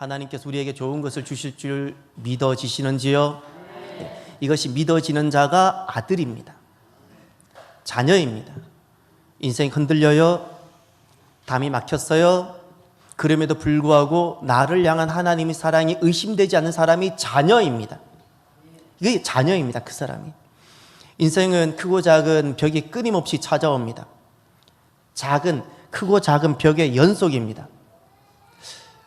하나님께서 우리에게 좋은 것을 주실 줄 믿어지시는지요? 이것이 믿어지는 자가 아들입니다. 자녀입니다. 인생이 흔들려요. 담이 막혔어요. 그럼에도 불구하고 나를 향한 하나님의 사랑이 의심되지 않는 사람이 자녀입니다. 이게 자녀입니다. 그 사람이. 인생은 크고 작은 벽이 끊임없이 찾아옵니다. 크고 작은 벽의 연속입니다.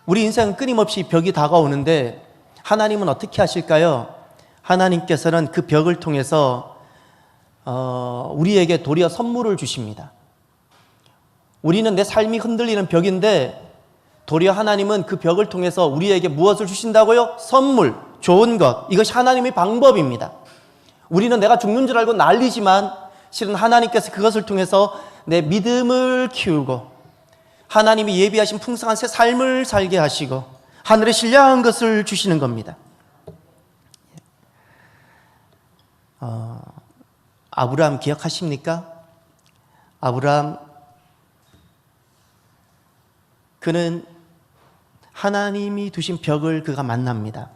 우리 인생은 끊임없이 벽이 다가오는데 하나님은 어떻게 하실까요? 하나님께서는 그 벽을 통해서 우리에게 도리어 선물을 주십니다. 우리는 내 삶이 흔들리는 벽인데 도리어 하나님은 그 벽을 통해서 우리에게 무엇을 주신다고요? 선물, 좋은 것. 이것이 하나님의 방법입니다. 우리는 내가 죽는 줄 알고 난리지만 실은 하나님께서 그것을 통해서 내 믿음을 키우고 하나님이 예비하신 풍성한 새 삶을 살게 하시고 하늘에 신령한 것을 주시는 겁니다. 아브라함 기억하십니까? 아브라함, 그는 하나님이 두신 벽을 그가 만납니다.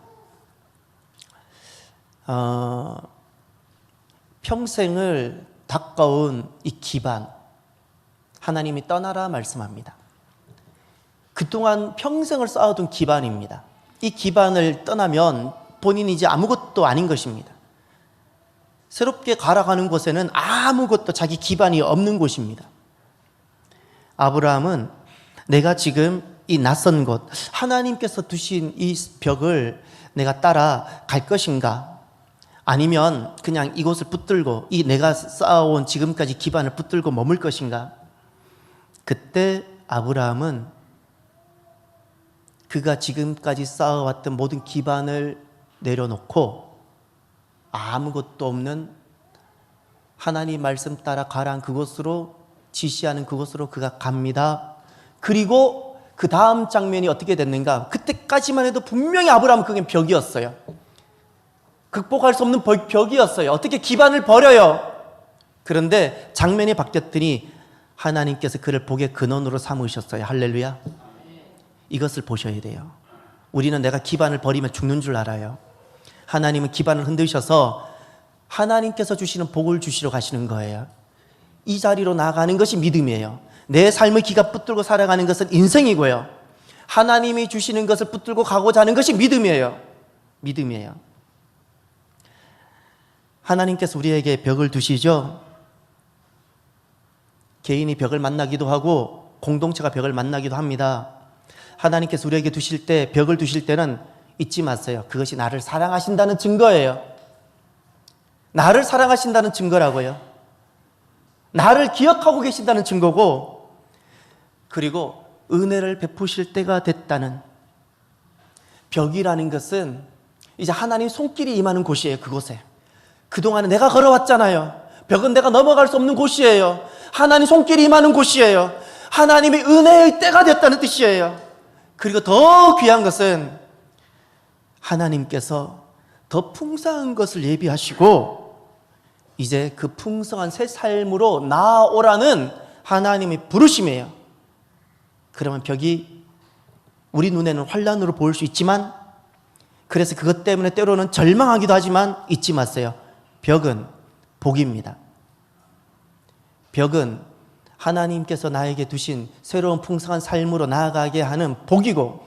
평생을 닦아온 이 기반, 하나님이 떠나라 말씀합니다. 그동안 평생을 쌓아둔 기반입니다. 이 기반을 떠나면 본인이 이제 아무것도 아닌 것입니다. 새롭게 갈아가는 곳에는 아무것도 자기 기반이 없는 곳입니다. 아브라함은 내가 지금 이 낯선 곳, 하나님께서 두신 이 벽을 내가 따라 갈 것인가? 아니면 그냥 이곳을 붙들고 이 내가 쌓아온 지금까지 기반을 붙들고 머물 것인가? 그때 아브라함은 그가 지금까지 쌓아왔던 모든 기반을 내려놓고 아무것도 없는 하나님 말씀 따라 가라한 그곳으로, 지시하는 그곳으로 그가 갑니다. 그리고 그 다음 장면이 어떻게 됐는가? 그때까지만 해도 분명히 아브라함은 그게 벽이었어요. 극복할 수 없는 벽이었어요. 어떻게 기반을 버려요? 그런데 장면이 바뀌었더니 하나님께서 그를 복의 근원으로 삼으셨어요. 할렐루야. 이것을 보셔야 돼요. 우리는 내가 기반을 버리면 죽는 줄 알아요. 하나님은 기반을 흔드셔서 하나님께서 주시는 복을 주시러 가시는 거예요. 이 자리로 나아가는 것이 믿음이에요. 내 삶의 기가 붙들고 살아가는 것은 인생이고요. 하나님이 주시는 것을 붙들고 가고자 하는 것이 믿음이에요. 믿음이에요. 하나님께서 우리에게 벽을 두시죠. 개인이 벽을 만나기도 하고 공동체가 벽을 만나기도 합니다. 하나님께서 우리에게 두실 때, 벽을 두실 때는 잊지 마세요. 그것이 나를 사랑하신다는 증거예요. 나를 사랑하신다는 증거라고요. 나를 기억하고 계신다는 증거고, 그리고 은혜를 베푸실 때가 됐다는. 벽이라는 것은 이제 하나님 손길이 임하는 곳이에요. 그곳에 그동안에 내가 걸어왔잖아요. 벽은 내가 넘어갈 수 없는 곳이에요. 하나님 손길이 임하는 곳이에요. 하나님의 은혜의 때가 됐다는 뜻이에요. 그리고 더 귀한 것은 하나님께서 더 풍성한 것을 예비하시고 이제 그 풍성한 새 삶으로 나아오라는 하나님의 부르심이에요. 그러면 벽이 우리 눈에는 환란으로 보일 수 있지만, 그래서 그것 때문에 때로는 절망하기도 하지만 잊지 마세요. 벽은 복입니다. 벽은 하나님께서 나에게 두신 새로운 풍성한 삶으로 나아가게 하는 복이고,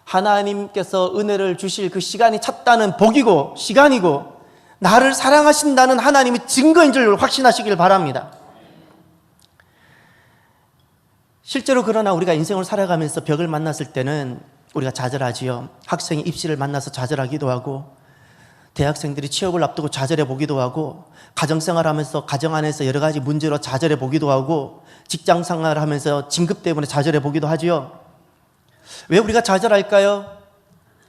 하나님께서 은혜를 주실 그 시간이 찼다는 복이고 시간이고, 나를 사랑하신다는 하나님의 증거인 줄 확신하시길 바랍니다. 실제로 그러나 우리가 인생을 살아가면서 벽을 만났을 때는 우리가 좌절하지요. 학생이 입시를 만나서 좌절하기도 하고, 대학생들이 취업을 앞두고 좌절해 보기도 하고, 가정생활하면서 가정 안에서 여러 가지 문제로 좌절해 보기도 하고, 직장생활하면서 진급 때문에 좌절해 보기도 하지요. 왜 우리가 좌절할까요?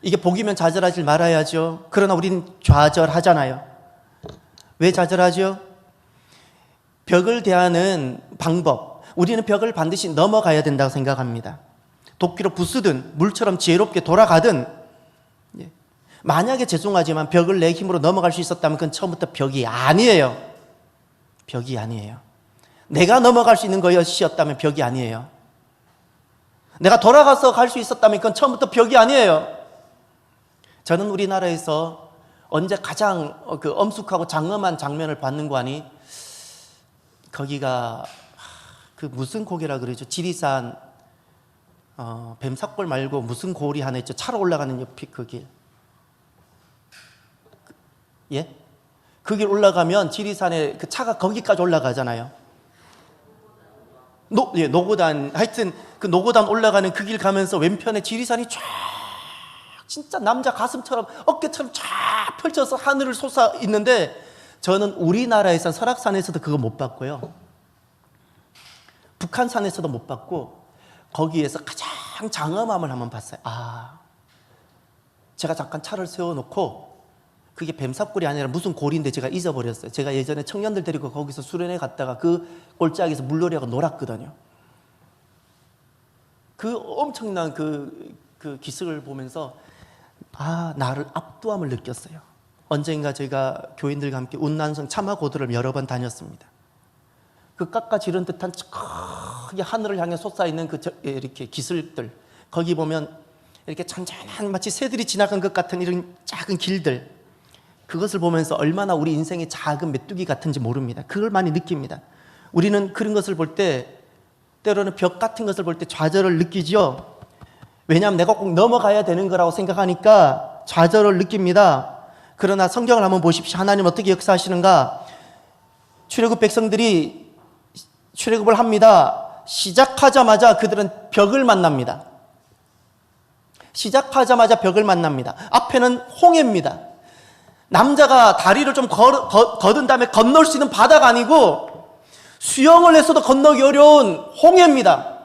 이게 복이면 좌절하지 말아야죠. 그러나 우리는 좌절하잖아요. 왜 좌절하죠? 벽을 대하는 방법, 우리는 벽을 반드시 넘어가야 된다고 생각합니다. 도끼로 부수든 물처럼 지혜롭게 돌아가든, 만약에 죄송하지만 벽을 내 힘으로 넘어갈 수 있었다면 그건 처음부터 벽이 아니에요. 벽이 아니에요. 내가 넘어갈 수 있는 것이었다면 벽이 아니에요. 내가 돌아가서 갈 수 있었다면 그건 처음부터 벽이 아니에요. 저는 우리나라에서 언제 가장 엄숙하고 장엄한 장면을 받는 거 아니? 거기가 그 무슨 고개라 그러죠? 지리산 뱀사골 말고 무슨 고리 하나 있죠? 차로 올라가는 옆이 그 길. 예? 그 길 올라가면 지리산에 그 차가 거기까지 올라가잖아요. 노고단, 하여튼 그 노고단 올라가는 그 길 가면서 왼편에 지리산이 쫙 진짜 남자 가슴처럼 어깨처럼 쫙 펼쳐서 하늘을 솟아 있는데, 저는 우리나라에서 설악산에서도 그거 못 봤고요, 북한산에서도 못 봤고, 거기에서 가장 장엄함을 한번 봤어요. 제가 잠깐 차를 세워놓고, 그게 뱀삽골이 아니라 무슨 골인데 제가 잊어버렸어요. 제가 예전에 청년들 데리고 거기서 수련회 갔다가 그 골짜기에서 물놀이하고 놀았거든요. 그 엄청난 그 기슭을 보면서 나를 압도함을 느꼈어요. 언젠가 제가 교인들과 함께 운난성 참화고도를 여러 번 다녔습니다. 그 깎아지른 듯한 크게 하늘을 향해 솟아있는 이렇게 기슭들, 거기 보면 이렇게 잔잔한 마치 새들이 지나간 것 같은 이런 작은 길들, 그것을 보면서 얼마나 우리 인생의 작은 메뚜기 같은지 모릅니다. 그걸 많이 느낍니다. 우리는 그런 것을 볼 때, 때로는 벽 같은 것을 볼 때 좌절을 느끼죠. 왜냐하면 내가 꼭 넘어가야 되는 거라고 생각하니까 좌절을 느낍니다. 그러나 성경을 한번 보십시오. 하나님 어떻게 역사하시는가? 출애굽 백성들이 출애굽을 합니다. 시작하자마자 그들은 벽을 만납니다. 시작하자마자 벽을 만납니다. 앞에는 홍해입니다. 남자가 다리를 좀 거둔 다음에 건널 수 있는 바다가 아니고 수영을 해서도 건너기 어려운 홍해입니다.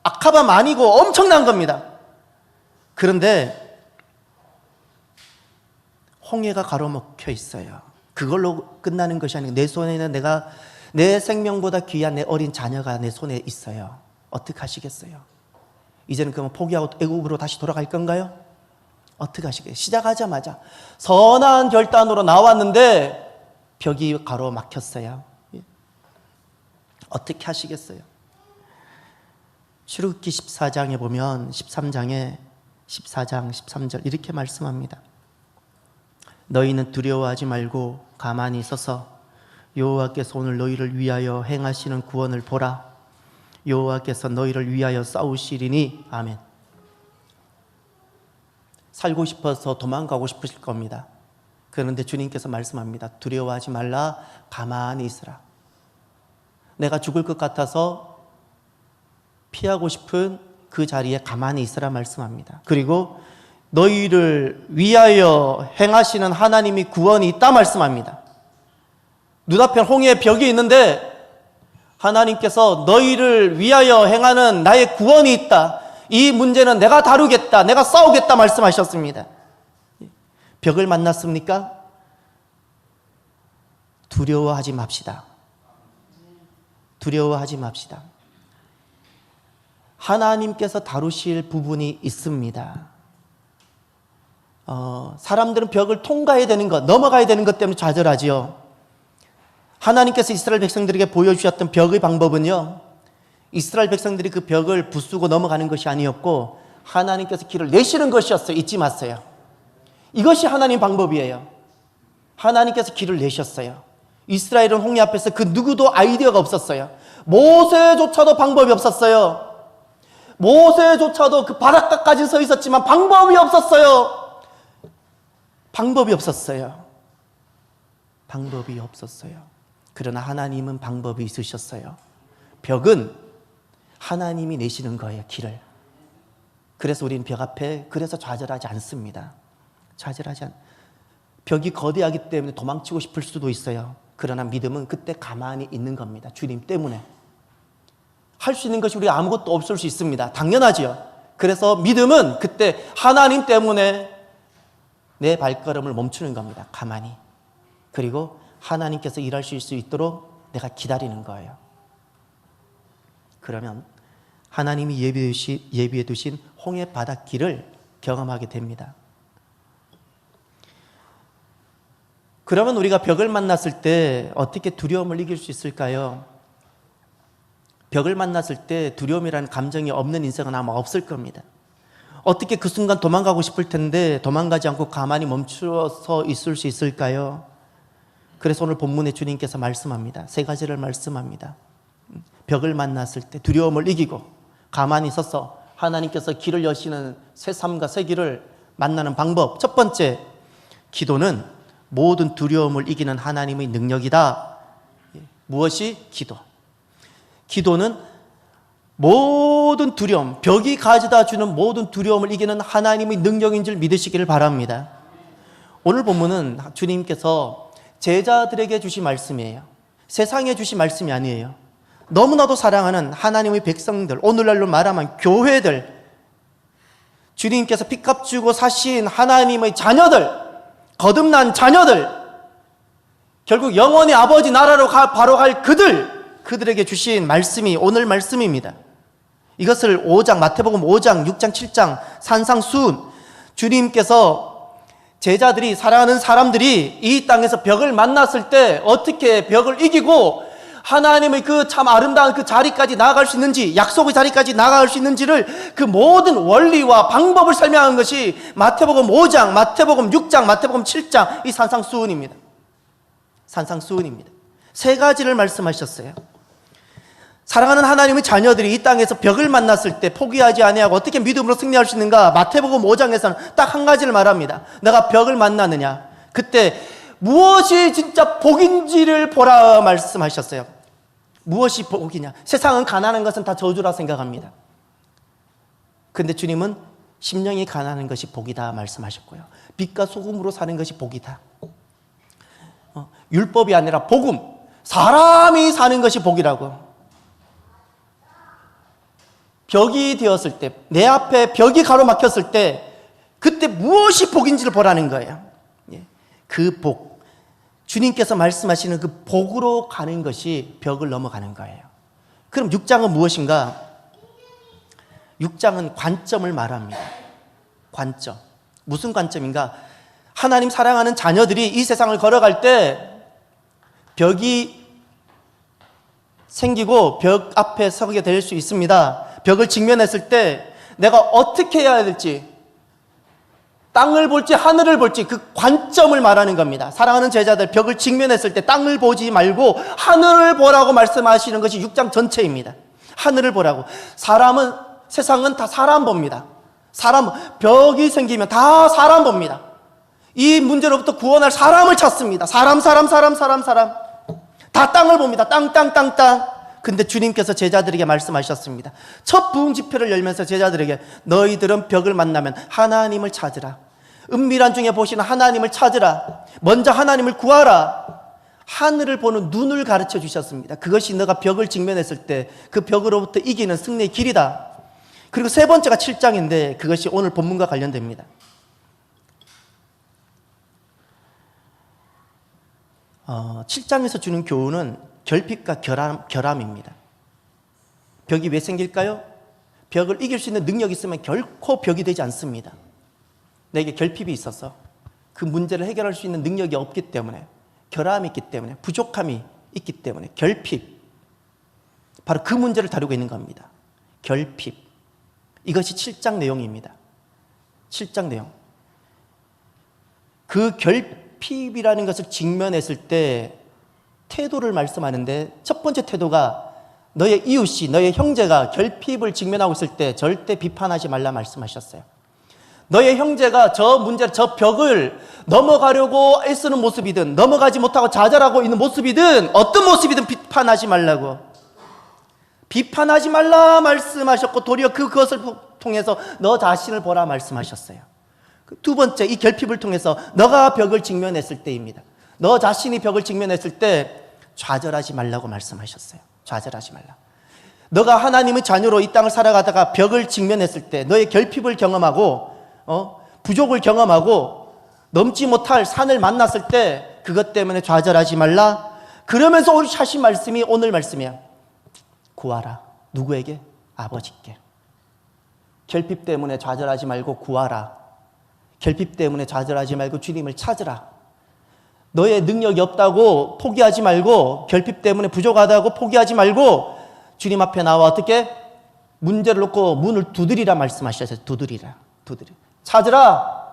아카밤 아니고 엄청난 겁니다. 그런데 홍해가 가로막혀 있어요. 그걸로 끝나는 것이 아니고 내 손에는 내 생명보다 귀한 내 어린 자녀가 내 손에 있어요. 어떻게 하시겠어요? 이제는 그러면 포기하고 애국으로 다시 돌아갈 건가요? 어떻게 하시겠어요? 시작하자마자 선한 결단으로 나왔는데 벽이 가로막혔어요. 어떻게 하시겠어요? 출애굽기 14장에 보면 13장에 14장 13절 이렇게 말씀합니다. 너희는 두려워하지 말고 가만히 서서 여호와께서 오늘 너희를 위하여 행하시는 구원을 보라. 여호와께서 너희를 위하여 싸우시리니. 아멘. 살고 싶어서 도망가고 싶으실 겁니다. 그런데 주님께서 말씀합니다. 두려워하지 말라, 가만히 있으라. 내가 죽을 것 같아서 피하고 싶은 그 자리에 가만히 있으라 말씀합니다. 그리고 너희를 위하여 행하시는 하나님이 구원이 있다 말씀합니다. 눈앞에 홍해의 벽이 있는데 하나님께서 너희를 위하여 행하는 나의 구원이 있다. 이 문제는 내가 다루겠다. 내가 싸우겠다 말씀하셨습니다. 벽을 만났습니까? 두려워하지 맙시다. 두려워하지 맙시다. 하나님께서 다루실 부분이 있습니다. 사람들은 벽을 통과해야 되는 것, 넘어가야 되는 것 때문에 좌절하지요. 하나님께서 이스라엘 백성들에게 보여주셨던 벽의 방법은요, 이스라엘 백성들이 그 벽을 부수고 넘어가는 것이 아니었고 하나님께서 길을 내시는 것이었어요. 잊지 마세요. 이것이 하나님 방법이에요. 하나님께서 길을 내셨어요. 이스라엘은 홍해 앞에서 그 누구도 아이디어가 없었어요. 모세조차도 방법이 없었어요. 모세조차도 그 바닷가까지 서 있었지만 방법이 없었어요. 방법이 없었어요. 방법이 없었어요. 그러나 하나님은 방법이 있으셨어요. 벽은 하나님이 내시는 거예요, 길을. 그래서 우리는 벽 앞에 그래서 좌절하지 않습니다. 벽이 거대하기 때문에 도망치고 싶을 수도 있어요. 그러나 믿음은 그때 가만히 있는 겁니다. 주님 때문에. 할 수 있는 것이 우리 아무것도 없을 수 있습니다. 당연하지요. 그래서 믿음은 그때 하나님 때문에 내 발걸음을 멈추는 겁니다. 가만히. 그리고 하나님께서 일하실 수 있도록 내가 기다리는 거예요. 그러면 하나님이 예비해 두신 홍해 바닷길을 경험하게 됩니다. 그러면 우리가 벽을 만났을 때 어떻게 두려움을 이길 수 있을까요? 벽을 만났을 때 두려움이라는 감정이 없는 인생은 아마 없을 겁니다. 어떻게 그 순간 도망가고 싶을 텐데 도망가지 않고 가만히 멈추어서 있을 수 있을까요? 그래서 오늘 본문에 주님께서 말씀합니다. 세 가지를 말씀합니다. 벽을 만났을 때 두려움을 이기고 가만히 서서 하나님께서 길을 여시는 새 삶과 새 길을 만나는 방법. 첫 번째, 기도는 모든 두려움을 이기는 하나님의 능력이다. 무엇이? 기도. 기도는 모든 두려움, 벽이 가져다 주는 모든 두려움을 이기는 하나님의 능력인 줄 믿으시기를 바랍니다. 오늘 본문은 주님께서 제자들에게 주신 말씀이에요. 세상에 주신 말씀이 아니에요. 너무나도 사랑하는 하나님의 백성들, 오늘날로 말하면 교회들, 주님께서 핏값 주고 사신 하나님의 자녀들, 거듭난 자녀들, 결국 영원히 아버지 나라로 바로 갈 그들에게 주신 말씀이 오늘 말씀입니다. 이것을 5장, 마태복음 5장, 6장, 7장 산상수훈, 주님께서 제자들이, 사랑하는 사람들이 이 땅에서 벽을 만났을 때 어떻게 벽을 이기고 하나님의 그 참 아름다운 그 자리까지 나아갈 수 있는지, 약속의 자리까지 나아갈 수 있는지를 그 모든 원리와 방법을 설명한 것이 마태복음 5장, 마태복음 6장, 마태복음 7장 이 산상수훈입니다. 산상수훈입니다. 세 가지를 말씀하셨어요. 사랑하는 하나님의 자녀들이 이 땅에서 벽을 만났을 때 포기하지 아니하고 어떻게 믿음으로 승리할 수 있는가? 마태복음 5장에서는 딱 한 가지를 말합니다. 내가 벽을 만나느냐? 그때 무엇이 진짜 복인지를 보라 말씀하셨어요. 무엇이 복이냐? 세상은 가난한 것은 다 저주라 생각합니다. 근데 주님은 심령이 가난한 것이 복이다 말씀하셨고요. 빛과 소금으로 사는 것이 복이다. 율법이 아니라 복음, 사람이 사는 것이 복이라고. 벽이 되었을 때, 내 앞에 벽이 가로막혔을 때 그때 무엇이 복인지를 보라는 거예요. 그 복, 주님께서 말씀하시는 그 복으로 가는 것이 벽을 넘어가는 거예요. 그럼 6장은 무엇인가? 6장은 관점을 말합니다. 관점. 무슨 관점인가? 하나님 사랑하는 자녀들이 이 세상을 걸어갈 때 벽이 생기고 벽 앞에 서게 될 수 있습니다. 벽을 직면했을 때 내가 어떻게 해야 될지, 땅을 볼지 하늘을 볼지 그 관점을 말하는 겁니다. 사랑하는 제자들, 벽을 직면했을 때 땅을 보지 말고 하늘을 보라고 말씀하시는 것이 6장 전체입니다. 하늘을 보라고. 세상은 다 사람 봅니다. 벽이 생기면 다 사람 봅니다. 이 문제로부터 구원할 사람을 찾습니다. 사람. 다 땅을 봅니다. 땅. 근데 주님께서 제자들에게 말씀하셨습니다. 첫 부흥 집회를 열면서 제자들에게 너희들은 벽을 만나면 하나님을 찾으라. 은밀한 중에 보시는 하나님을 찾으라. 먼저 하나님을 구하라. 하늘을 보는 눈을 가르쳐 주셨습니다. 그것이 너가 벽을 직면했을 때 그 벽으로부터 이기는 승리의 길이다. 그리고 세 번째가 7장인데 그것이 오늘 본문과 관련됩니다. 7장에서 주는 교훈은 결핍과 결함입니다. 벽이 왜 생길까요? 벽을 이길 수 있는 능력이 있으면 결코 벽이 되지 않습니다. 내게 결핍이 있어서 그 문제를 해결할 수 있는 능력이 없기 때문에, 결함이 있기 때문에, 부족함이 있기 때문에, 결핍, 바로 그 문제를 다루고 있는 겁니다. 결핍. 이것이 7장 내용입니다. 7장 내용. 그 결핍이라는 것을 직면했을 때 태도를 말씀하는데, 첫 번째 태도가 너의 이웃이, 너의 형제가 결핍을 직면하고 있을 때 절대 비판하지 말라 말씀하셨어요. 너의 형제가 저 벽을 넘어가려고 애쓰는 모습이든 넘어가지 못하고 좌절하고 있는 모습이든 어떤 모습이든 비판하지 말라고. 비판하지 말라 말씀하셨고, 도리어 그것을 통해서 너 자신을 보라 말씀하셨어요. 두 번째, 이 결핍을 통해서 너가 벽을 직면했을 때입니다. 너 자신이 벽을 직면했을 때 좌절하지 말라고 말씀하셨어요. 좌절하지 말라. 너가 하나님의 자녀로 이 땅을 살아가다가 벽을 직면했을 때, 너의 결핍을 경험하고 부족을 경험하고 넘지 못할 산을 만났을 때 그것 때문에 좌절하지 말라. 그러면서 우리 하신 말씀이 오늘 말씀이야. 구하라. 누구에게? 아버지께. 결핍 때문에 좌절하지 말고 구하라. 결핍 때문에 좌절하지 말고 주님을 찾으라. 너의 능력이 없다고 포기하지 말고, 결핍 때문에 부족하다고 포기하지 말고 주님 앞에 나와 어떻게? 문제를 놓고 문을 두드리라 말씀하셨어요. 두드리라. 찾으라.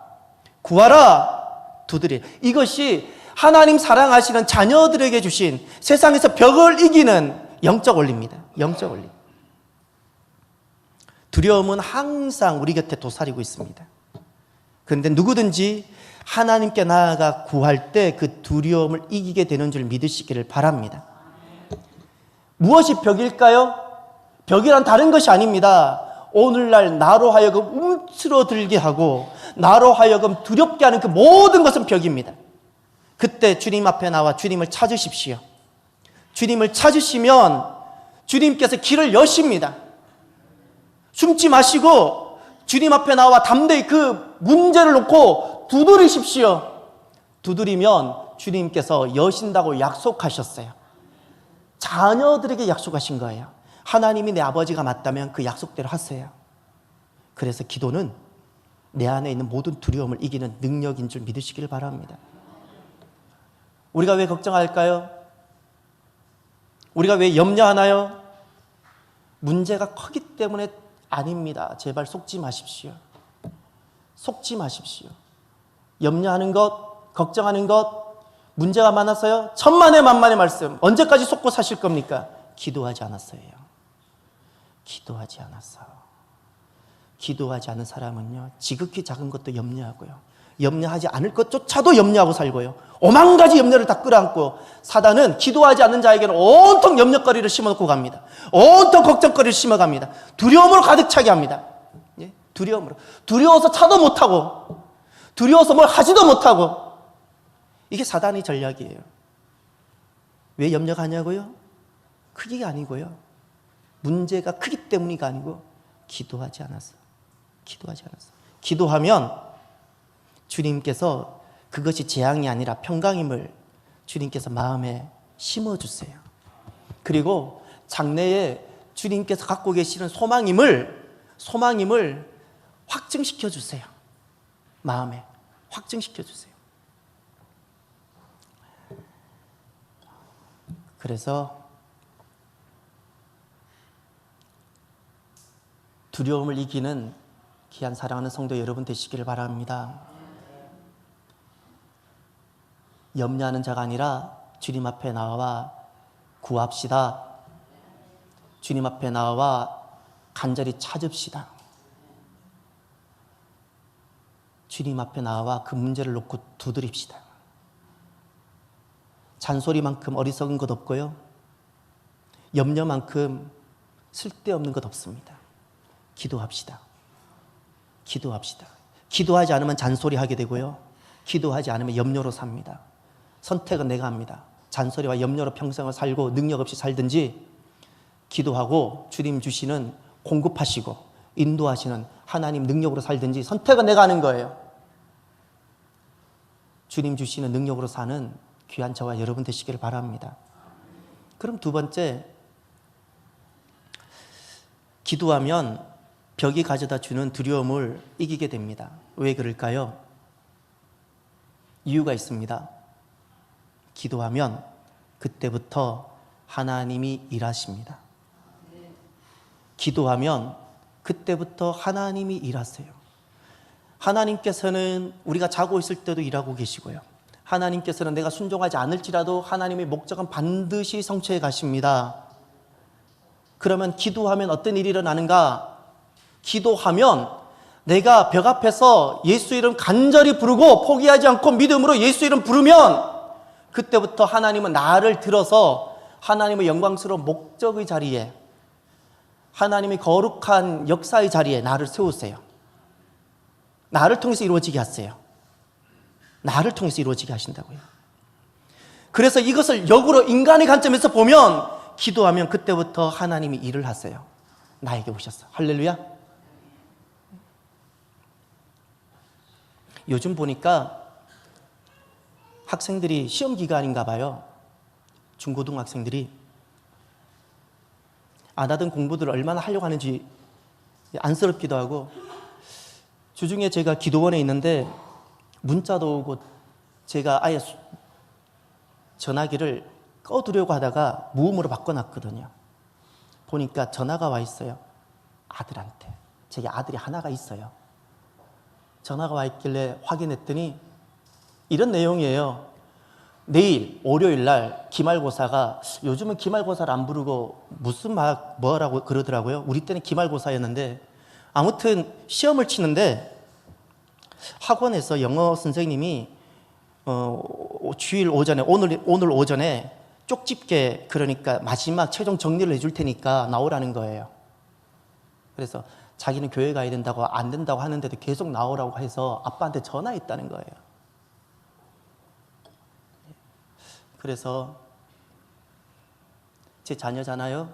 구하라. 두드리라. 이것이 하나님 사랑하시는 자녀들에게 주신 세상에서 벽을 이기는 영적 원리입니다. 영적 원리. 두려움은 항상 우리 곁에 도사리고 있습니다. 그런데 누구든지 하나님께 나아가 구할 때 그 두려움을 이기게 되는 줄 믿으시기를 바랍니다. 무엇이 벽일까요? 벽이란 다른 것이 아닙니다. 오늘날 나로 하여금 움츠러들게 하고 나로 하여금 두렵게 하는 그 모든 것은 벽입니다. 그때 주님 앞에 나와 주님을 찾으십시오. 주님을 찾으시면 주님께서 길을 여십니다. 숨지 마시고 주님 앞에 나와 담대히 그 문제를 놓고 두드리십시오. 두드리면 주님께서 여신다고 약속하셨어요. 자녀들에게 약속하신 거예요. 하나님이 내 아버지가 맞다면 그 약속대로 하세요. 그래서 기도는 내 안에 있는 모든 두려움을 이기는 능력인 줄 믿으시길 바랍니다. 우리가 왜 걱정할까요? 우리가 왜 염려하나요? 문제가 크기 때문에 아닙니다. 제발 속지 마십시오. 속지 마십시오. 염려하는 것, 걱정하는 것, 문제가 많아서요. 천만의 만만의 말씀. 언제까지 속고 사실 겁니까? 기도하지 않았어요. 기도하지 않았어. 기도하지 않은 사람은요, 지극히 작은 것도 염려하고요, 염려하지 않을 것조차도 염려하고 살고요, 오만 가지 염려를 다 끌어안고, 사단은 기도하지 않는 자에게는 온통 염려거리를 심어놓고 갑니다. 온통 걱정거리를 심어갑니다. 두려움으로 가득 차게 합니다. 예? 두려움으로. 두려워서 차도 못하고, 두려워서 뭘 하지도 못하고. 이게 사단의 전략이에요. 왜 염려가 하냐고요? 크기가 아니고요, 문제가 크기 때문이가 아니고 기도하지 않았어. 기도하지 않았어. 기도하면 주님께서 그것이 재앙이 아니라 평강임을 주님께서 마음에 심어주세요. 그리고 장래에 주님께서 갖고 계시는 소망임을 확증시켜 주세요. 마음에 확증시켜 주세요. 그래서 두려움을 이기는 귀한 사랑하는 성도 여러분 되시기를 바랍니다. 염려하는 자가 아니라 주님 앞에 나와 구합시다. 주님 앞에 나와 간절히 찾읍시다. 주님 앞에 나와 그 문제를 놓고 두드립시다. 잔소리만큼 어리석은 것 없고요, 염려만큼 쓸데없는 것 없습니다. 기도합시다. 기도합시다. 기도하지 않으면 잔소리하게 되고요, 기도하지 않으면 염려로 삽니다. 선택은 내가 합니다. 잔소리와 염려로 평생을 살고 능력 없이 살든지, 기도하고 주님 주시는 공급하시고 인도하시는 하나님 능력으로 살든지, 선택은 내가 하는 거예요. 주님 주시는 능력으로 사는 귀한 저와 여러분 되시기를 바랍니다. 그럼 두 번째, 기도하면 벽이 가져다 주는 두려움을 이기게 됩니다. 왜 그럴까요? 이유가 있습니다. 기도하면 그때부터 하나님이 일하십니다. 기도하면 그때부터 하나님이 일하세요. 하나님께서는 우리가 자고 있을 때도 일하고 계시고요, 하나님께서는 내가 순종하지 않을지라도 하나님의 목적은 반드시 성취해 가십니다. 그러면 기도하면 어떤 일이 일어나는가? 기도하면 내가 벽 앞에서 예수 이름 간절히 부르고 포기하지 않고 믿음으로 예수 이름 부르면 그때부터 하나님은 나를 들어서 하나님의 영광스러운 목적의 자리에, 하나님의 거룩한 역사의 자리에 나를 세우세요. 나를 통해서 이루어지게 하세요. 나를 통해서 이루어지게 하신다고요. 그래서 이것을 역으로 인간의 관점에서 보면, 기도하면 그때부터 하나님이 일을 하세요. 나에게 오셨어. 할렐루야. 요즘 보니까 학생들이 시험 기간인가 봐요. 중고등학생들이 안 하던 공부들을 얼마나 하려고 하는지 안쓰럽기도 하고, 주중에 제가 기도원에 있는데 문자도 오고, 제가 아예 전화기를 꺼두려고 하다가 무음으로 바꿔놨거든요. 보니까 전화가 와 있어요. 아들한테. 제게 아들이 하나가 있어요. 전화가 와 있길래 확인했더니 이런 내용이에요. 내일 월요일 날 기말고사가, 요즘은 기말고사를 안 부르고 무슨 뭐라고 그러더라고요. 우리 때는 기말고사였는데, 아무튼 시험을 치는데 학원에서 영어 선생님이 주일 오전에, 오늘 오전에 쪽집게, 그러니까 마지막 최종 정리를 해줄 테니까 나오라는 거예요. 그래서 자기는 교회 가야 된다고, 안 된다고 하는데도 계속 나오라고 해서 아빠한테 전화했다는 거예요. 그래서 제 자녀잖아요.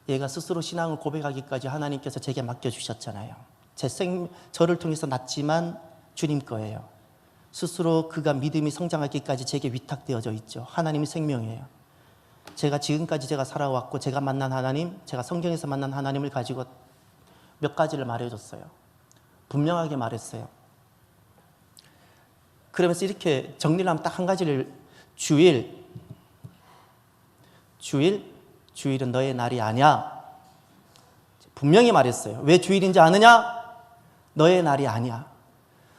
얘가 스스로 신앙을 고백하기까지 하나님께서 제게 맡겨주셨잖아요. 저를 통해서 낳지만 주님 거예요. 스스로 그가 믿음이 성장하기까지 제게 위탁되어져 있죠. 하나님이 생명이에요. 제가 지금까지 제가 살아왔고 제가 만난 하나님, 제가 성경에서 만난 하나님을 가지고 몇 가지를 말해줬어요. 분명하게 말했어요. 그러면서 이렇게 정리를 하면 딱 한 가지를, 주일은 너의 날이 아니야. 분명히 말했어요. 왜 주일인지 아느냐? 너의 날이 아니야.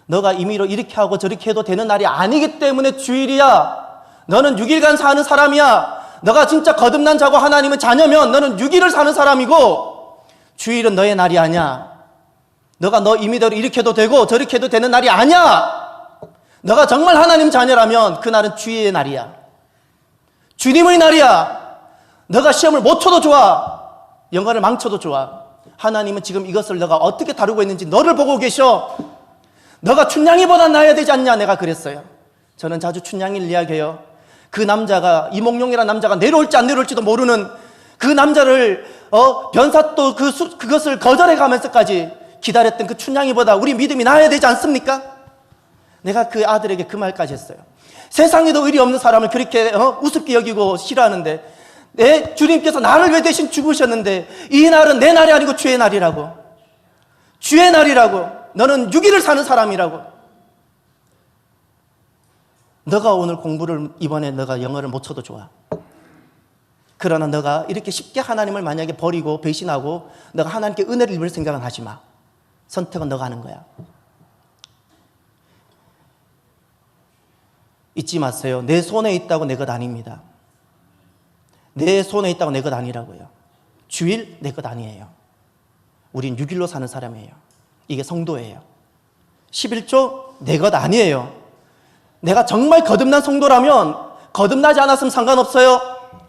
너가 임의로 이렇게 하고 저렇게 해도 되는 날이 아니기 때문에 주일이야. 너는 6일간 사는 사람이야. 너가 진짜 거듭난 자고 하나님의 자녀면 너는 6일을 사는 사람이고, 주일은 너의 날이 아니야. 너가 너 임의대로 이렇게 해도 되고 저렇게 해도 되는 날이 아니야. 너가 정말 하나님 자녀라면 그날은 주의 날이야. 주님의 날이야. 너가 시험을 못 쳐도 좋아. 영어를 망쳐도 좋아. 하나님은 지금 이것을 너가 어떻게 다루고 있는지 너를 보고 계셔. 너가 춘향이보다 나아야 되지 않냐. 내가 그랬어요. 저는 자주 춘향이를 이야기해요. 그 남자가, 이몽룡이라는 남자가 내려올지 안 내려올지도 모르는 그 남자를 변사또 그것을 거절해 가면서까지 기다렸던 그 춘향이보다 우리 믿음이 나아야 되지 않습니까? 내가 그 아들에게 그 말까지 했어요. 세상에도 의리 없는 사람을 그렇게 우습게 여기고 싫어하는데, 내 주님께서 나를 왜 대신 죽으셨는데 이 날은 내 날이 아니고 주의 날이라고. 주의 날이라고. 너는 6일을 사는 사람이라고. 너가 오늘 공부를, 이번에 너가 영어를 못 쳐도 좋아. 그러나 너가 이렇게 쉽게 하나님을 만약에 버리고 배신하고 너가 하나님께 은혜를 입을 생각은 하지 마. 선택은 너가 하는 거야. 잊지 마세요. 내 손에 있다고 내 것 아닙니다. 내 손에 있다고 내 것 아니라고요. 주일 내 것 아니에요. 우린 6일로 사는 사람이에요. 이게 성도예요. 11조 내 것 아니에요. 내가 정말 거듭난 성도라면, 거듭나지 않았으면 상관없어요.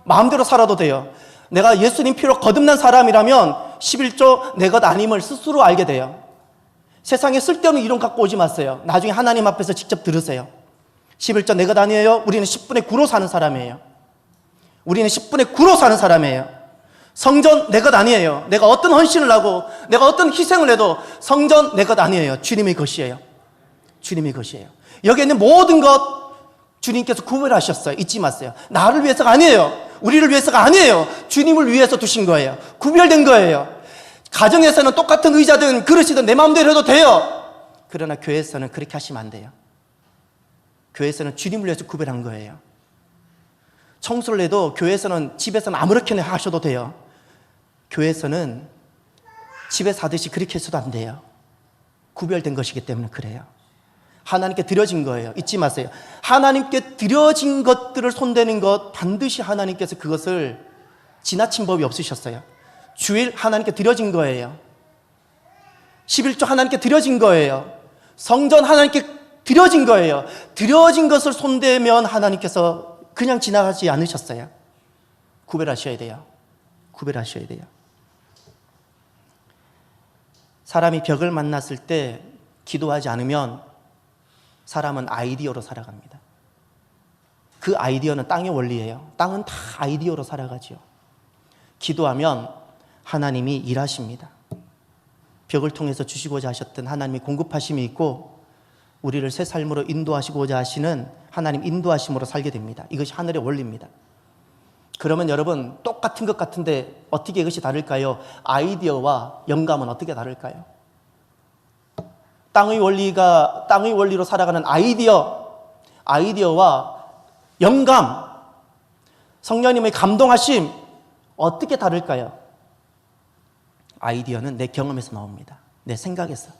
마음대로 살아도 돼요. 내가 예수님 피로 거듭난 사람이라면 11조 내 것 아님을 스스로 알게 돼요. 세상에 쓸데없는 이론 갖고 오지 마세요. 나중에 하나님 앞에서 직접 들으세요. 11조 내 것 아니에요. 우리는 10분의 9로 사는 사람이에요. 우리는 10분의 9로 사는 사람이에요. 성전 내 것 아니에요. 내가 어떤 헌신을 하고 내가 어떤 희생을 해도 성전 내 것 아니에요. 주님의 것이에요. 주님의 것이에요. 여기에 있는 모든 것 주님께서 구별하셨어요. 잊지 마세요. 나를 위해서가 아니에요. 우리를 위해서가 아니에요. 주님을 위해서 두신 거예요. 구별된 거예요. 가정에서는 똑같은 의자든 그릇이든 내 마음대로 해도 돼요. 그러나 교회에서는 그렇게 하시면 안 돼요. 교회에서는 주님을 위해서 구별한 거예요. 청소를 해도 교회에서는, 집에서는 아무렇게나 하셔도 돼요. 교회에서는 집에서 하듯이 그렇게 해서도 안 돼요. 구별된 것이기 때문에 그래요. 하나님께 드려진 거예요. 잊지 마세요. 하나님께 드려진 것들을 손대는 것, 반드시 하나님께서 그것을 지나친 법이 없으셨어요. 주일 하나님께 드려진 거예요. 11조 하나님께 드려진 거예요. 성전 하나님께 드려진 거예요. 드려진 것을 손대면 하나님께서 그냥 지나가지 않으셨어요. 구별하셔야 돼요. 구별하셔야 돼요. 사람이 벽을 만났을 때 기도하지 않으면 사람은 아이디어로 살아갑니다. 그 아이디어는 땅의 원리예요. 땅은 다 아이디어로 살아가죠. 기도하면 하나님이 일하십니다. 벽을 통해서 주시고자 하셨던 하나님의 공급하심이 있고, 우리를 새 삶으로 인도하시고자 하시는 하나님 인도하심으로 살게 됩니다. 이것이 하늘의 원리입니다. 그러면 여러분, 똑같은 것 같은데 어떻게 이것이 다를까요? 아이디어와 영감은 어떻게 다를까요? 땅의 원리로 살아가는 아이디어와 영감, 성령님의 감동하심, 어떻게 다를까요? 아이디어는 내 경험에서 나옵니다. 내 생각에서.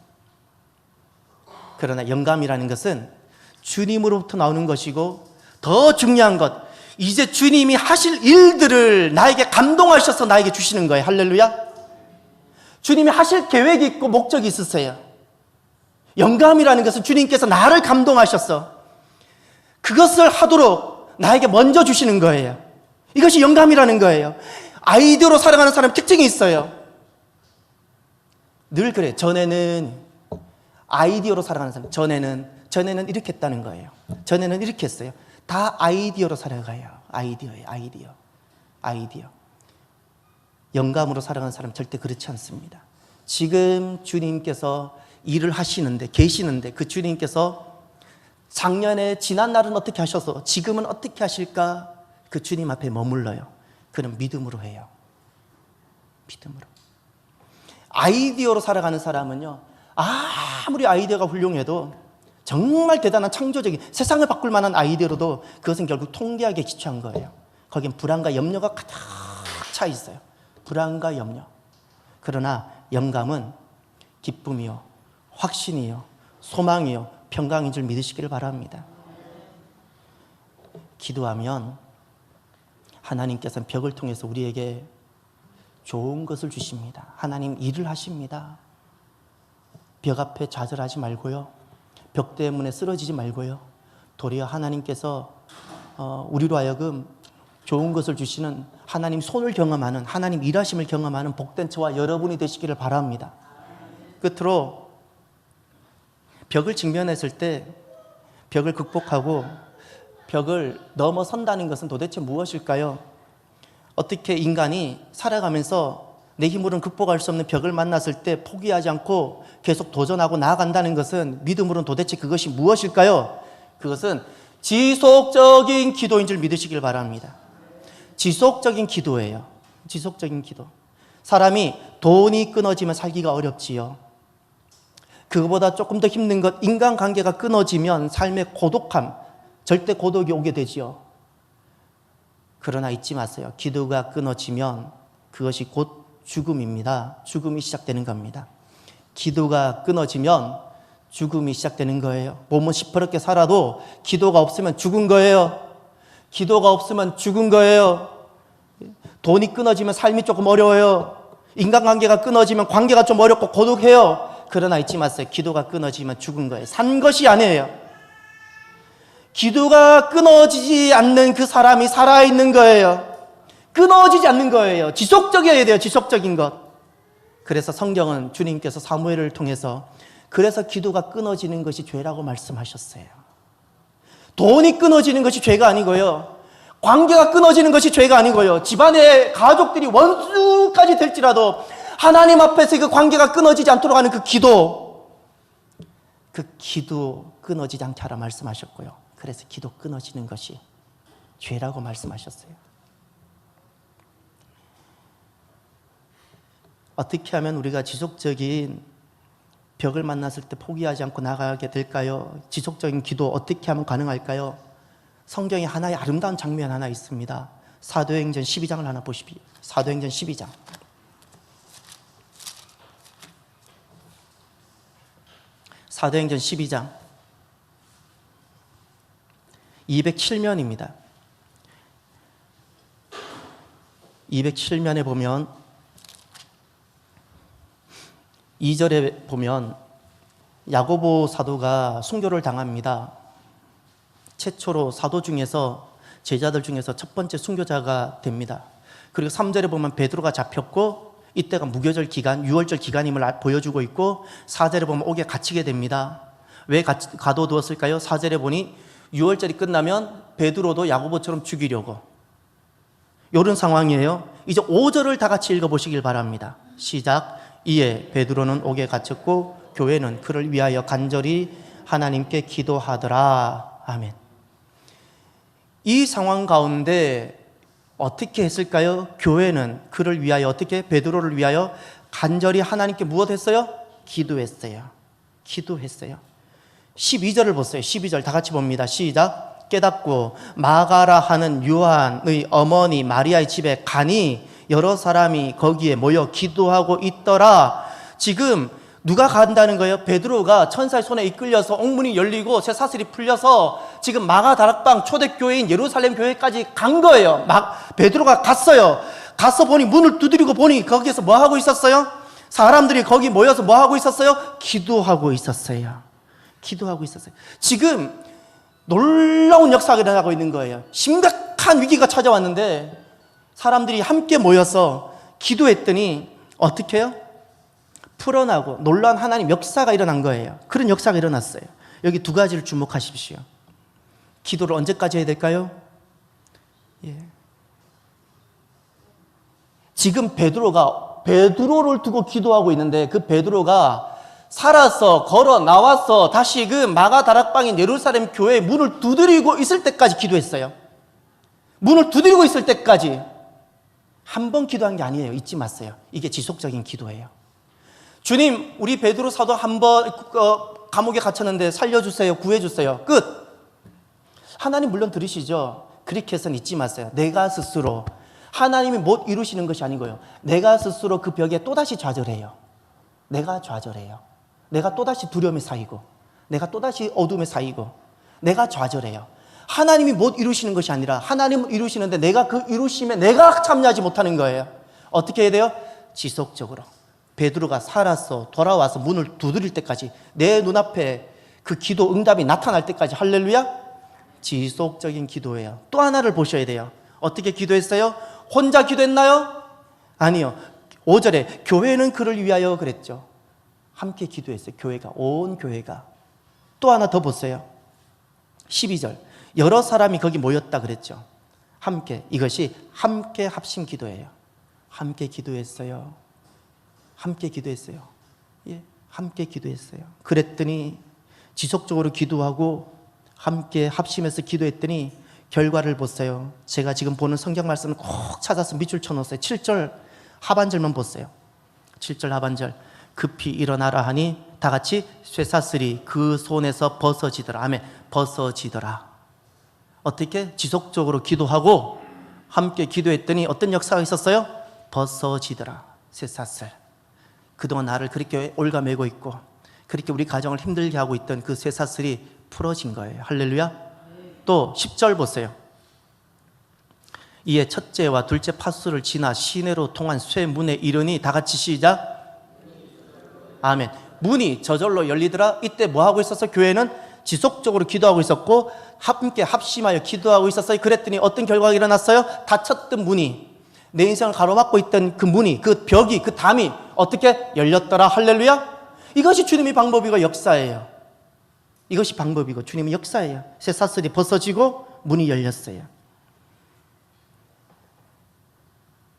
그러나 영감이라는 것은 주님으로부터 나오는 것이고, 더 중요한 것, 이제 주님이 하실 일들을 나에게 감동하셔서 나에게 주시는 거예요. 할렐루야. 주님이 하실 계획이 있고 목적이 있으세요. 영감이라는 것은 주님께서 나를 감동하셔서 그것을 하도록 나에게 먼저 주시는 거예요. 이것이 영감이라는 거예요. 아이디어로 살아가는 사람 특징이 있어요. 늘 그래. 전에는 아이디어로 살아가는 사람, 전에는 이렇게 했다는 거예요. 전에는 이렇게 했어요. 다 아이디어로 살아가요. 아이디어예요. 아이디어. 영감으로 살아가는 사람 절대 그렇지 않습니다. 지금 주님께서 일을 하시는데, 계시는데, 그 주님께서 작년에 지난 날은 어떻게 하셔서 지금은 어떻게 하실까? 그 주님 앞에 머물러요. 그는 믿음으로 해요. 믿음으로. 아이디어로 살아가는 사람은요, 아무리 아이디어가 훌륭해도, 정말 대단한 창조적인 세상을 바꿀 만한 아이디어로도 그것은 결국 통계학에 기초한 거예요. 거긴 불안과 염려가 가득 차 있어요. 불안과 염려. 그러나 영감은 기쁨이요, 확신이요, 소망이요, 평강인 줄 믿으시기를 바랍니다. 기도하면 하나님께서는 벽을 통해서 우리에게 좋은 것을 주십니다. 하나님 일을 하십니다. 벽 앞에 좌절하지 말고요, 벽 때문에 쓰러지지 말고요, 도리어 하나님께서 우리로 하여금 좋은 것을 주시는 하나님 손을 경험하는, 하나님 일하심을 경험하는 복된 저와 여러분이 되시기를 바랍니다. 끝으로 벽을 직면했을 때 벽을 극복하고 벽을 넘어선다는 것은 도대체 무엇일까요? 어떻게 인간이 살아가면서 내 힘으로는 극복할 수 없는 벽을 만났을 때 포기하지 않고 계속 도전하고 나아간다는 것은, 믿음으로는 도대체 그것이 무엇일까요? 그것은 지속적인 기도인 줄 믿으시길 바랍니다. 지속적인 기도예요. 지속적인 기도. 사람이 돈이 끊어지면 살기가 어렵지요. 그거보다 조금 더 힘든 것, 인간관계가 끊어지면 삶의 고독함, 절대 고독이 오게 되지요. 그러나 잊지 마세요. 기도가 끊어지면 그것이 곧 죽음입니다. 죽음이 시작되는 겁니다. 기도가 끊어지면 죽음이 시작되는 거예요. 몸은 시퍼렇게 살아도 기도가 없으면 죽은 거예요. 기도가 없으면 죽은 거예요. 돈이 끊어지면 삶이 조금 어려워요. 인간관계가 끊어지면 관계가 좀 어렵고 고독해요. 그러나 잊지 마세요. 기도가 끊어지면 죽은 거예요. 산 것이 아니에요. 기도가 끊어지지 않는 그 사람이 살아있는 거예요. 끊어지지 않는 거예요. 지속적이어야 돼요. 지속적인 것. 그래서 성경은 주님께서 사무엘을 통해서 그래서 기도가 끊어지는 것이 죄라고 말씀하셨어요. 돈이 끊어지는 것이 죄가 아니고요, 관계가 끊어지는 것이 죄가 아니고요, 집안의 가족들이 원수까지 될지라도 하나님 앞에서 그 관계가 끊어지지 않도록 하는 그 기도 끊어지지 않게 하라 말씀하셨고요. 그래서 기도 끊어지는 것이 죄라고 말씀하셨어요. 어떻게 하면 우리가 지속적인 벽을 만났을 때 포기하지 않고 나가게 될까요? 지속적인 기도 어떻게 하면 가능할까요? 성경에 하나의 아름다운 장면 하나 있습니다. 사도행전 12장을 하나 보십시오. 사도행전 12장. 사도행전 12장 207면입니다. 207면에 보면 2절에 보면 야고보 사도가 순교를 당합니다. 최초로 사도 중에서, 제자들 중에서 첫 번째 순교자가 됩니다. 그리고 3절에 보면 베드로가 잡혔고, 이때가 무교절 기간, 유월절 기간임을 보여주고 있고, 4절에 보면 옥에 갇히게 됩니다. 왜 가둬두었을까요? 4절에 보니 유월절이 끝나면 베드로도 야고보처럼 죽이려고, 이런 상황이에요. 이제 5절을 다 같이 읽어보시길 바랍니다. 시작. 이에 베드로는 옥에 갇혔고 교회는 그를 위하여 간절히 하나님께 기도하더라. 아멘. 이 상황 가운데 어떻게 했을까요? 교회는 그를 위하여, 어떻게? 베드로를 위하여 간절히 하나님께 무엇했어요? 기도했어요. 12절을 보세요. 12절 다 같이 봅니다. 시작. 깨닫고 마가라 하는 요한의 어머니 마리아의 집에 가니 여러 사람이 거기에 모여 기도하고 있더라. 지금 누가 간다는 거예요? 베드로가 천사의 손에 이끌려서 옥문이 열리고 쇠사슬이 풀려서 지금 마가다락방 초대교회인 예루살렘 교회까지 간 거예요. 베드로가 갔어요. 가서 보니 문을 두드리고 보니 거기에서 뭐 하고 있었어요? 사람들이 거기 모여서 뭐 하고 있었어요? 기도하고 있었어요. 기도하고 있었어요. 지금 놀라운 역사가 일어나고 있는 거예요. 심각한 위기가 찾아왔는데 사람들이 함께 모여서 기도했더니 어떻게 해요? 풀어나고 놀라운 하나님 역사가 일어난 거예요. 그런 역사가 일어났어요. 여기 두 가지를 주목하십시오. 기도를 언제까지 해야 될까요? 지금 베드로를 두고 기도하고 있는데 그 베드로가 살아서 걸어 나와서 다시 그 마가다락방인 예루살렘 교회에 문을 두드리고 있을 때까지 기도했어요. 문을 두드리고 있을 때까지 한 번 기도한 게 아니에요. 잊지 마세요. 이게 지속적인 기도예요. 주님, 우리 베드로 사도 한 번 감옥에 갇혔는데 살려주세요. 구해주세요. 끝. 하나님 물론 들으시죠. 그렇게 해서는 잊지 마세요. 내가 스스로 하나님이 못 이루시는 것이 아니고요. 내가 스스로 그 벽에 또다시 좌절해요. 내가 좌절해요. 내가 또다시 두려움에 쌓이고 내가 또다시 어둠에 쌓이고 내가 좌절해요. 하나님이 못 이루시는 것이 아니라 하나님은 이루시는데 내가 그 이루심에 내가 참여하지 못하는 거예요. 어떻게 해야 돼요? 지속적으로. 베드로가 살아서 돌아와서 문을 두드릴 때까지 내 눈앞에 그 기도 응답이 나타날 때까지 할렐루야? 지속적인 기도예요. 또 하나를 보셔야 돼요. 어떻게 기도했어요? 혼자 기도했나요? 아니요. 5절에 교회는 그를 위하여 그랬죠. 함께 기도했어요. 교회가, 온 교회가. 또 하나 더 보세요. 12절. 여러 사람이 거기 모였다 그랬죠. 함께. 이것이 함께 합심 기도예요. 함께 기도했어요. 함께 기도했어요. 예, 함께 기도했어요. 그랬더니 지속적으로 기도하고 함께 합심해서 기도했더니 결과를 보세요. 제가 지금 보는 성경 말씀을 꼭 찾아서 밑줄 쳐놓았어요. 7절 하반절만 보세요. 7절 하반절. 급히 일어나라 하니 다 같이 쇠사슬이 그 손에서 벗어지더라. 아멘. 벗어지더라. 어떻게? 지속적으로 기도하고 함께 기도했더니 어떤 역사가 있었어요? 벗어지더라. 쇠사슬. 그동안 나를 그렇게 올가매고 있고 그렇게 우리 가정을 힘들게 하고 있던 그 쇠사슬이 풀어진 거예요. 할렐루야. 또 10절 보세요. 이에 첫째와 둘째 파수를 지나 시내로 통한 쇠문에 이르니 다 같이 시작. 아멘. 문이 저절로 열리더라. 이때 뭐 하고 있었어? 교회는 지속적으로 기도하고 있었고 함께 합심하여 기도하고 있었어요. 그랬더니 어떤 결과가 일어났어요? 닫혔던 문이, 내 인생을 가로막고 있던 그 문이, 그 벽이, 그 담이 어떻게 열렸더라. 할렐루야. 이것이 주님의 방법이고 역사예요. 이것이 방법이고 주님의 역사예요. 쇠사슬이 벗어지고 문이 열렸어요.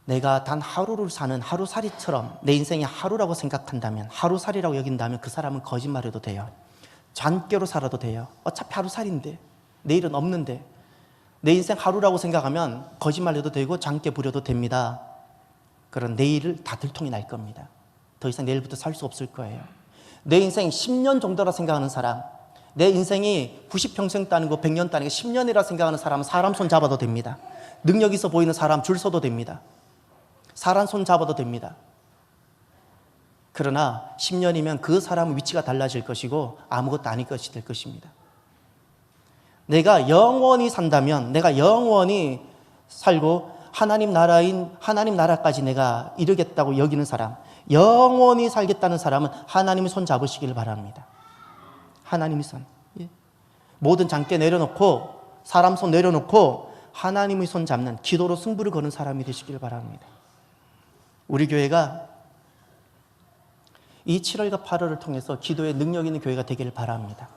내가 단 하루를 사는 하루살이처럼 내 인생이 하루라고 생각한다면, 하루살이라고 여긴다면 그 사람은 거짓말해도 돼요. 잔꾀로 살아도 돼요. 어차피 하루살인데, 내일은 없는데. 내 인생 하루라고 생각하면 거짓말해도 되고 잔꾀 부려도 됩니다. 그런 내일을 다 들통이 날 겁니다. 더 이상 내일부터 살 수 없을 거예요. 내 인생 10년 정도라 생각하는 사람, 내 인생이 90평생 따는 거 100년 따는 게 10년이라 생각하는 사람은 사람 손 잡아도 됩니다. 능력 있어 보이는 사람 줄 서도 됩니다. 사람 손 잡아도 됩니다. 그러나 10년이면 그 사람의 위치가 달라질 것이고 아무것도 아닐 것이 될 것입니다. 내가 영원히 산다면, 내가 영원히 살고 하나님 나라까지 내가 이르겠다고 여기는 사람, 영원히 살겠다는 사람은 하나님의 손 잡으시길 바랍니다. 하나님의 손. 모든 장깨 내려놓고 사람 손 내려놓고 하나님의 손 잡는, 기도로 승부를 거는 사람이 되시길 바랍니다. 우리 교회가 이 7월과 8월을 통해서 기도의 능력 있는 교회가 되기를 바랍니다.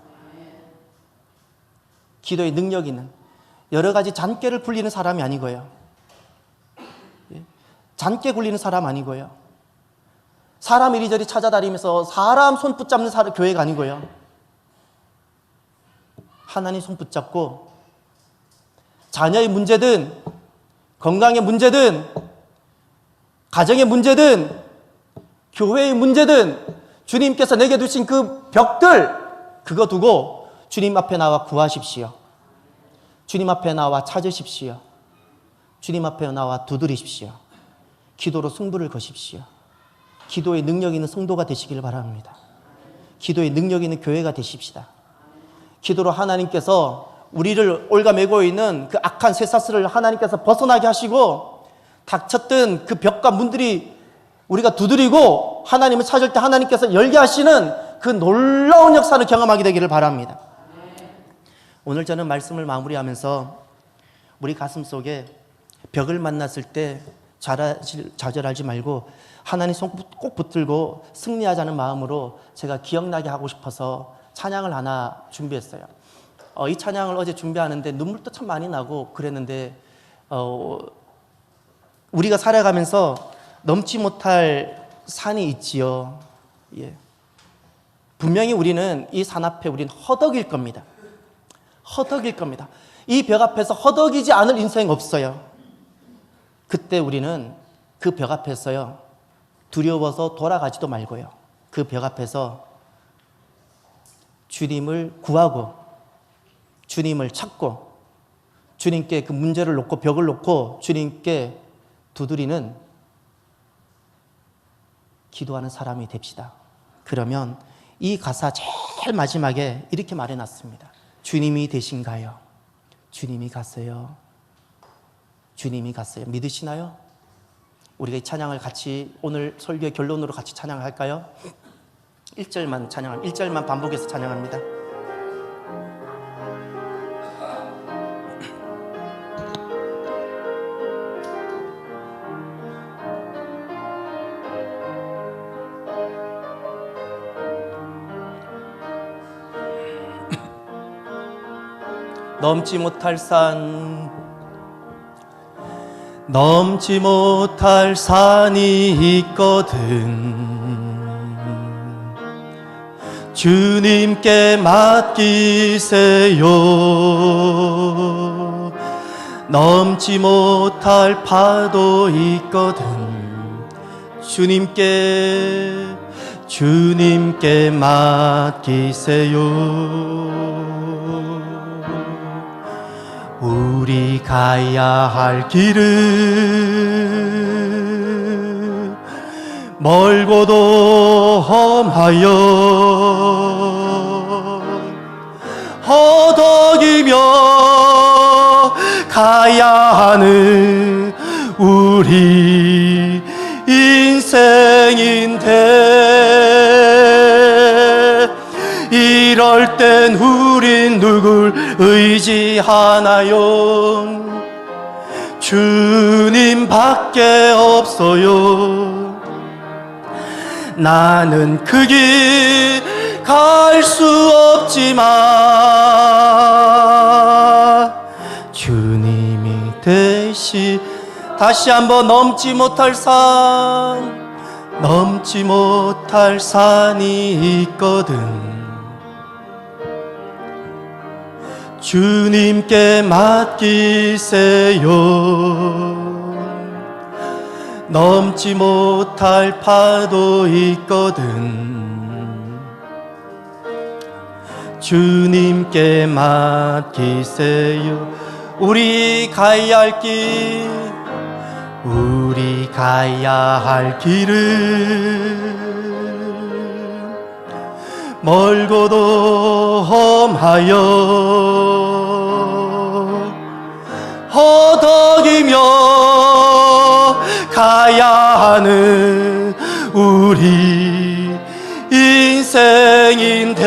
기도의 능력 있는, 여러 가지 잔깨를 굴리는 사람이 아니고요. 잔깨 굴리는 사람 아니고요. 사람 이리저리 찾아다니면서 사람 손 붙잡는 교회가 아니고요. 하나님 손 붙잡고 자녀의 문제든 건강의 문제든 가정의 문제든 교회의 문제든 주님께서 내게 두신 그 벽들, 그거 두고 주님 앞에 나와 구하십시오. 주님 앞에 나와 찾으십시오. 주님 앞에 나와 두드리십시오. 기도로 승부를 거십시오. 기도의 능력 있는 성도가 되시길 바랍니다. 기도의 능력 있는 교회가 되십시다. 기도로 하나님께서 우리를 올가매고 있는 그 악한 쇠사슬을 하나님께서 벗어나게 하시고, 닥쳤던 그 벽과 문들이 우리가 두드리고 하나님을 찾을 때 하나님께서 열게 하시는 그 놀라운 역사를 경험하게 되기를 바랍니다. 오늘 저는 말씀을 마무리하면서 우리 가슴 속에 벽을 만났을 때 좌절하지 말고 하나님 손 꼭 붙들고 승리하자는 마음으로 제가 기억나게 하고 싶어서 찬양을 하나 준비했어요. 이 찬양을 어제 준비하는데 눈물도 참 많이 나고 그랬는데, 우리가 살아가면서 넘지 못할 산이 있지요. 예. 분명히 우리는 이 산 앞에 우리는 허덕일 겁니다. 허덕일 겁니다. 이 벽 앞에서 허덕이지 않을 인생 없어요. 그때 우리는 그 벽 앞에서요, 두려워서 돌아가지도 말고요, 그 벽 앞에서 주님을 구하고 주님을 찾고 주님께 그 문제를 놓고 벽을 놓고 주님께 두드리는 기도하는 사람이 됩시다. 그러면 이 가사 제일 마지막에 이렇게 말해놨습니다. 주님이 되신가요? 주님이 갔어요. 주님이 갔어요. 믿으시나요? 우리가 이 찬양을 같이 오늘 설교의 결론으로 같이 찬양을 할까요? 1절만 찬양합니다. 1절만 반복해서 찬양합니다. 넘지 못할 산, 넘지 못할 산이 있거든 주님께 맡기세요. 넘지 못할 파도 있거든 주님께 맡기세요. 우리 가야 할 길은 멀고도 험하여 허덕이며 가야 하는 우리 인생인데, 이럴 땐 우린 누굴 의지하나요? 주님밖에 없어요. 나는 그 길 갈 수 없지만 주님이 대신 다시 한번 넘지 못할 산이 있거든 주님께 맡기세요. 넘지 못할 파도 있거든 주님께 맡기세요. 우리 가야 할 길은 멀고도 험하여 허덕이며 가야 하는 우리 인생인데,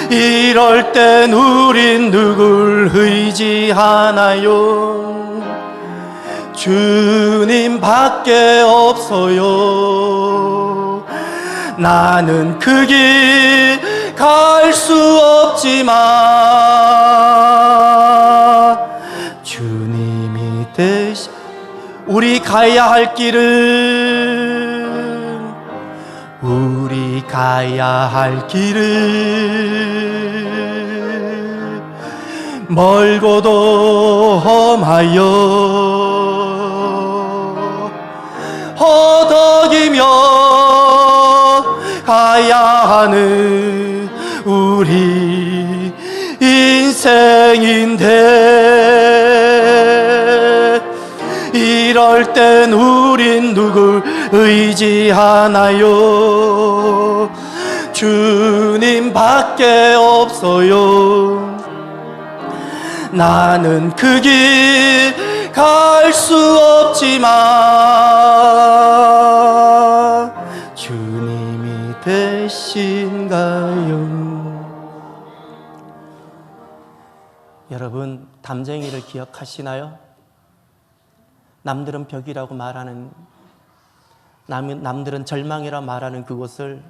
이럴 땐 우린 누굴 의지하나요? 주님밖에 없어요. 나는 그 길 갈 수 없지만 주님이 대신 우리 가야 할 길은 멀고도 험하여 허덕이며 가야 하는 우리 인생인데, 그럴 땐 우린 누굴 의지하나요? 주님밖에 없어요. 나는 그 길 갈 수 없지만 주님이 되신가요? 여러분, 담쟁이를 기억하시나요? 남들은 벽이라고 말하는, 남들은 절망이라 말하는 그곳을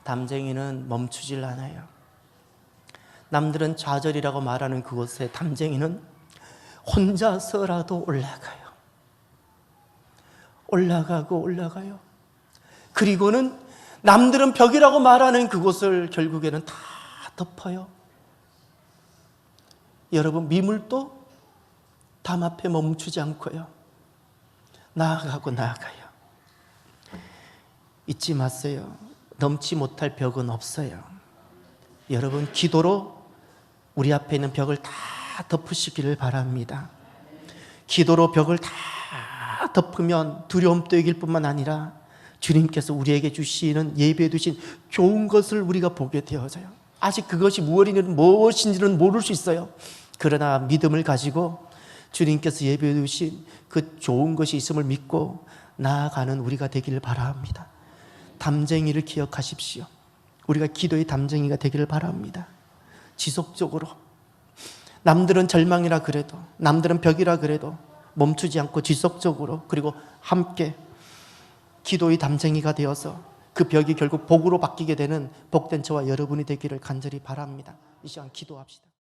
담쟁이는 멈추질 않아요. 남들은 좌절이라고 말하는 그곳에 담쟁이는 혼자서라도 올라가요. 올라가요. 그리고는 남들은 벽이라고 말하는 그곳을 결국에는 다 덮어요. 여러분, 미물도 담 앞에 멈추지 않고요, 나아가요. 잊지 마세요. 넘지 못할 벽은 없어요. 여러분, 기도로 우리 앞에 있는 벽을 다 덮으시기를 바랍니다. 기도로 벽을 다 덮으면 두려움도 이길 뿐만 아니라 주님께서 우리에게 주시는, 예배해 주신 좋은 것을 우리가 보게 되어져요. 아직 그것이 무엇인지는 모를 수 있어요. 그러나 믿음을 가지고 주님께서 예배해 주신 그 좋은 것이 있음을 믿고 나아가는 우리가 되기를 바랍니다. 담쟁이를 기억하십시오. 우리가 기도의 담쟁이가 되기를 바랍니다. 지속적으로 남들은 절망이라 그래도, 남들은 벽이라 그래도 멈추지 않고 지속적으로, 그리고 함께 기도의 담쟁이가 되어서 그 벽이 결국 복으로 바뀌게 되는 복된 저와 여러분이 되기를 간절히 바랍니다. 이 시간 기도합시다.